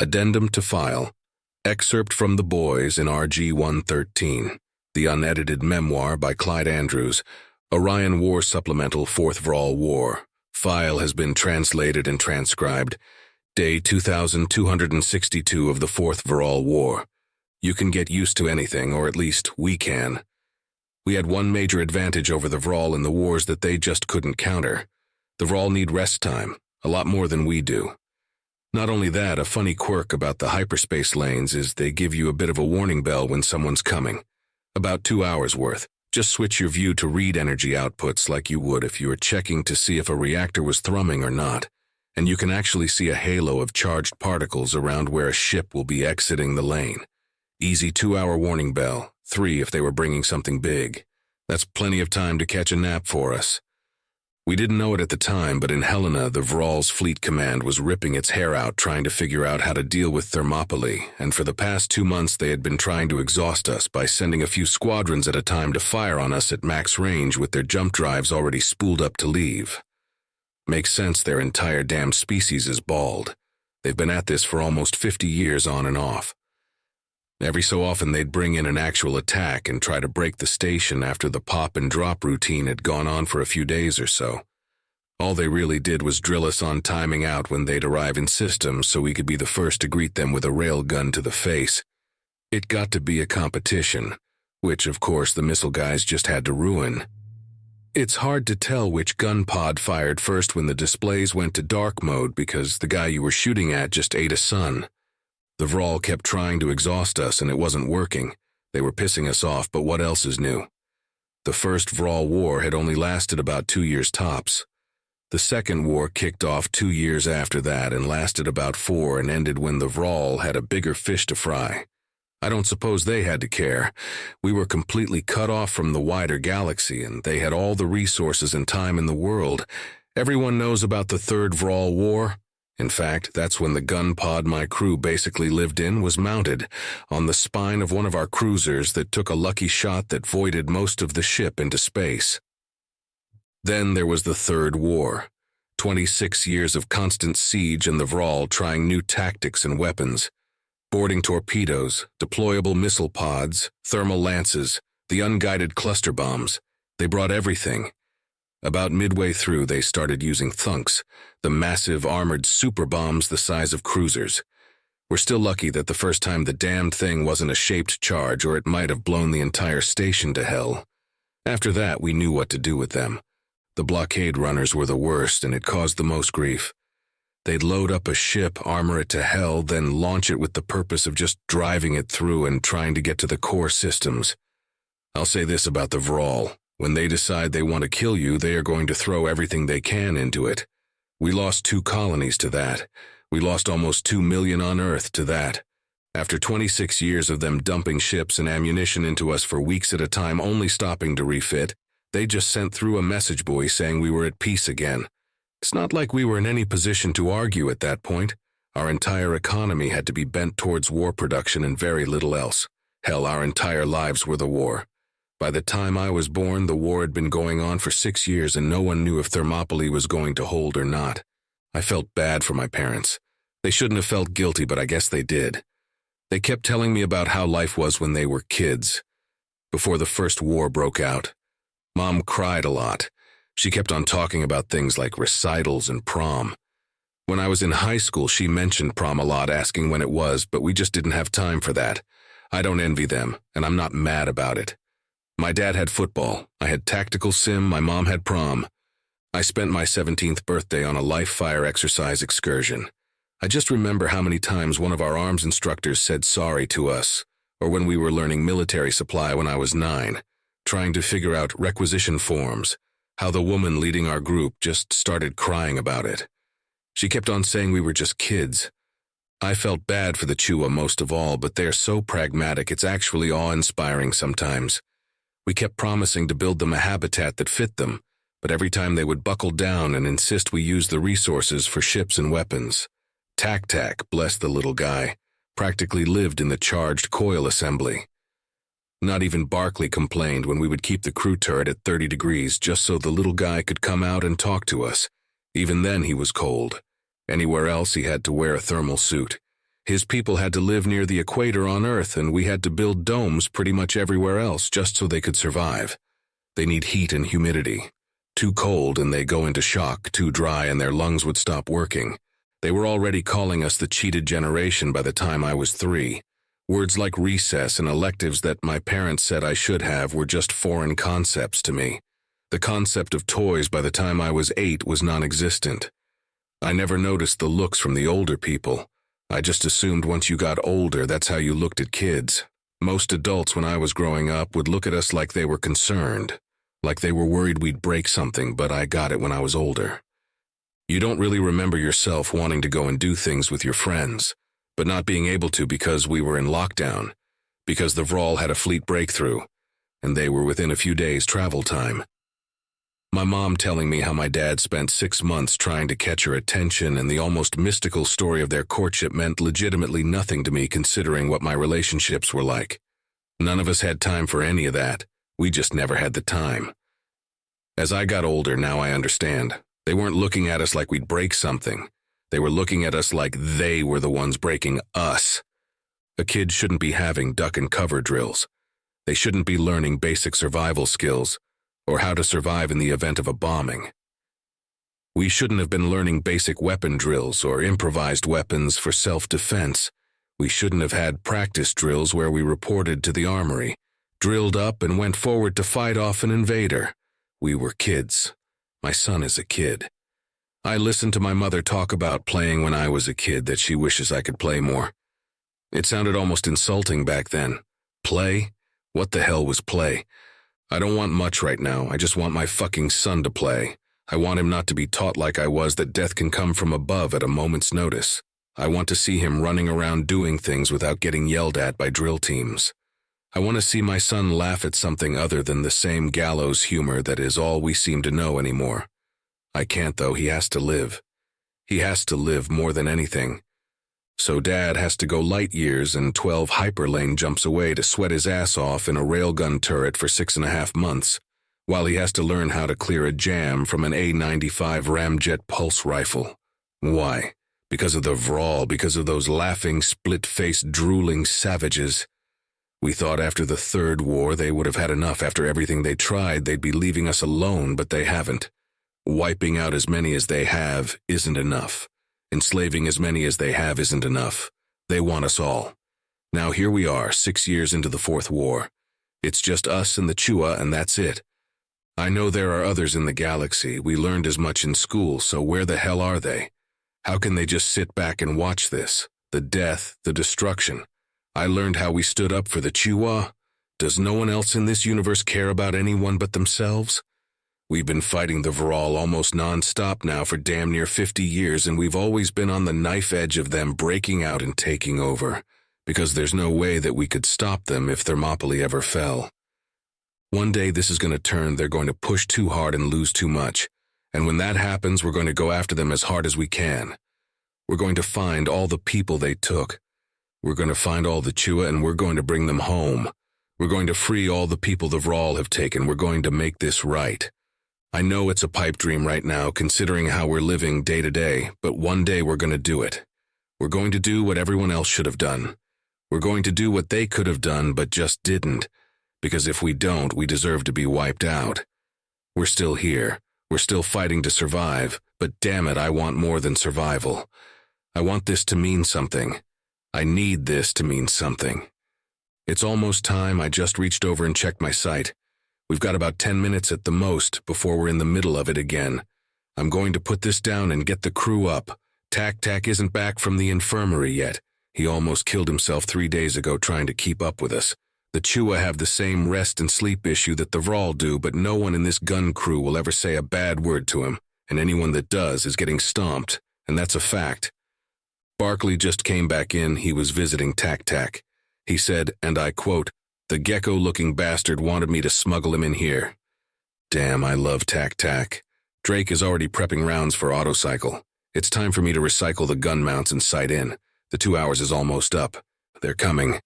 Addendum to File. Excerpt from The Boys in RG-113. The Unedited Memoir by Clyde Andrews. Orion War Supplemental Fourth Vral War. File has been translated and transcribed. Day 2262 of the Fourth Vral War. You can get used to anything, or at least we can. We had one major advantage over the Vral in the wars that they just couldn't counter. The Vral need rest time, a lot more than we do. Not only that, a funny quirk about the hyperspace lanes is they give you a bit of a warning bell when someone's coming. About 2 hours worth. Just switch your view to read energy outputs like you would if you were checking to see if a reactor was thrumming or not, and you can actually see a halo of charged particles around where a ship will be exiting the lane. Easy 2-hour warning bell, 3 if they were bringing something big. That's plenty of time to catch a nap for us. We didn't know it at the time, but in Helena, the Vral's fleet command was ripping its hair out trying to figure out how to deal with Thermopylae, and for the past 2 months they had been trying to exhaust us by sending a few squadrons at a time to fire on us at max range with their jump drives already spooled up to leave. Makes sense their entire damned species is bald. They've been at this for almost 50 years on and off. Every so often they'd bring in an actual attack and try to break the station after the pop and drop routine had gone on for a few days or so. All they really did was drill us on timing out when they'd arrive in system so we could be the first to greet them with a railgun to the face. It got to be a competition, which of course the missile guys just had to ruin. It's hard to tell which gun pod fired first when the displays went to dark mode because the guy you were shooting at just ate a sun. The Vral kept trying to exhaust us and it wasn't working. They were pissing us off, but what else is new? The first Vral War had only lasted about 2 years tops. The second war kicked off 2 years after that and lasted about 4 and ended when the Vral had a bigger fish to fry. I don't suppose they had to care. We were completely cut off from the wider galaxy and they had all the resources and time in the world. Everyone knows about the Third Vral War. In fact, that's when the gun pod my crew basically lived in was mounted on the spine of one of our cruisers that took a lucky shot that voided most of the ship into space. Then there was the Third War. 26 years of constant siege and the Vral trying new tactics and weapons. Boarding torpedoes, deployable missile pods, thermal lances, the unguided cluster bombs. They brought everything. About midway through, they started using thunks, the massive armored super bombs the size of cruisers. We're still lucky that the first time the damned thing wasn't a shaped charge or it might have blown the entire station to hell. After that, we knew what to do with them. The blockade runners were the worst and it caused the most grief. They'd load up a ship, armor it to hell, then launch it with the purpose of just driving it through and trying to get to the core systems. I'll say this about the Vral. When they decide they want to kill you, they are going to throw everything they can into it. We lost 2 colonies to that. We lost almost 2 million on Earth to that. After 26 years of them dumping ships and ammunition into us for weeks at a time, only stopping to refit, they just sent through a message buoy saying we were at peace again. It's not like we were in any position to argue at that point. Our entire economy had to be bent towards war production and very little else. Hell, our entire lives were the war. By the time I was born, the war had been going on for 6 years and no one knew if Thermopylae was going to hold or not. I felt bad for my parents. They shouldn't have felt guilty, but I guess they did. They kept telling me about how life was when they were kids, before the first war broke out. Mom cried a lot. She kept on talking about things like recitals and prom. When I was in high school, she mentioned prom a lot, asking when it was, but we just didn't have time for that. I don't envy them, and I'm not mad about it. My dad had football, I had tactical sim, my mom had prom. I spent my 17th birthday on a live fire exercise excursion. I just remember how many times one of our arms instructors said sorry to us, or when we were learning military supply when I was 9, trying to figure out requisition forms, how the woman leading our group just started crying about it. She kept on saying we were just kids. I felt bad for the Chua most of all, but they're so pragmatic it's actually awe-inspiring sometimes. We kept promising to build them a habitat that fit them, but every time they would buckle down and insist we use the resources for ships and weapons. Tac, bless the little guy, practically lived in the charged coil assembly. Not even Barkley complained when we would keep the crew turret at 30 degrees just so the little guy could come out and talk to us. Even then he was cold. Anywhere else he had to wear a thermal suit. His people had to live near the equator on Earth, and we had to build domes pretty much everywhere else just so they could survive. They need heat and humidity. Too cold and they go into shock, too dry and their lungs would stop working. They were already calling us the cheated generation by the time I was 3. Words like recess and electives that my parents said I should have were just foreign concepts to me. The concept of toys by the time I was 8 was non-existent. I never noticed the looks from the older people. I just assumed once you got older, that's how you looked at kids. Most adults when I was growing up would look at us like they were concerned, like they were worried we'd break something, but I got it when I was older. You don't really remember yourself wanting to go and do things with your friends, but not being able to because we were in lockdown, because the Vral had a fleet breakthrough, and they were within a few days' travel time. My mom telling me how my dad spent 6 months trying to catch her attention, and the almost mystical story of their courtship meant legitimately nothing to me considering what my relationships were like. None of us had time for any of that. We just never had the time. As I got older, now I understand. They weren't looking at us like we'd break something. They were looking at us like they were the ones breaking us. A kid shouldn't be having duck and cover drills. They shouldn't be learning basic survival skills, or how to survive in the event of a bombing. We shouldn't have been learning basic weapon drills or improvised weapons for self-defense. We shouldn't have had practice drills where we reported to the armory, drilled up and went forward to fight off an invader. We were kids. My son is a kid. I listened to my mother talk about playing when I was a kid that she wishes I could play more. It sounded almost insulting back then. Play? What the hell was play? I don't want much right now. I just want my fucking son to play. I want him not to be taught like I was that death can come from above at a moment's notice. I want to see him running around doing things without getting yelled at by drill teams. I want to see my son laugh at something other than the same gallows humor that is all we seem to know anymore. I can't though. He has to live. He has to live more than anything. So Dad has to go light years and 12 hyperlane jumps away to sweat his ass off in a railgun turret for 6.5 months, while he has to learn how to clear a jam from an A95 ramjet pulse rifle. Why? Because of the Vral, because of those laughing, split-faced, drooling savages. We thought after the Third War they would have had enough. After everything they tried, they'd be leaving us alone, but they haven't. Wiping out as many as they have isn't enough. Enslaving as many as they have isn't enough. They want us all. Now here we are, 6 years into the Fourth War. It's just us and the Chua, and that's it. I know there are others in the galaxy. We learned as much in school, so where the hell are they? How can they just sit back and watch this? The death, the destruction. I learned how we stood up for the Chua. Does no one else in this universe care about anyone but themselves? We've been fighting the Vral almost non-stop now for damn near 50 years, and we've always been on the knife edge of them breaking out and taking over, because there's no way that we could stop them if Thermopylae ever fell. One day this is going to turn. They're going to push too hard and lose too much, and when that happens, we're going to go after them as hard as we can. We're going to find all the people they took. We're going to find all the Chua, and we're going to bring them home. We're going to free all the people the Vral have taken. We're going to make this right. I know it's a pipe dream right now, considering how we're living day to day, but one day we're going to do it. We're going to do what everyone else should have done. We're going to do what they could have done but just didn't, because if we don't, we deserve to be wiped out. We're still here. We're still fighting to survive, but damn it, I want more than survival. I want this to mean something. I need this to mean something. It's almost time. I just reached over and checked my sight. We've got about 10 minutes at the most before we're in the middle of it again. I'm going to put this down and get the crew up. Tac isn't back from the infirmary yet. He almost killed himself 3 days ago trying to keep up with us. The Chua have the same rest and sleep issue that the Vral do, but no one in this gun crew will ever say a bad word to him, and anyone that does is getting stomped, and that's a fact. Barkley just came back in. He was visiting Tac. He said, and I quote, "The gecko-looking bastard wanted me to smuggle him in here." Damn, I love Tac. Drake is already prepping rounds for autocycle. It's time for me to recycle the gun mounts and sight in. The 2 hours is almost up. They're coming.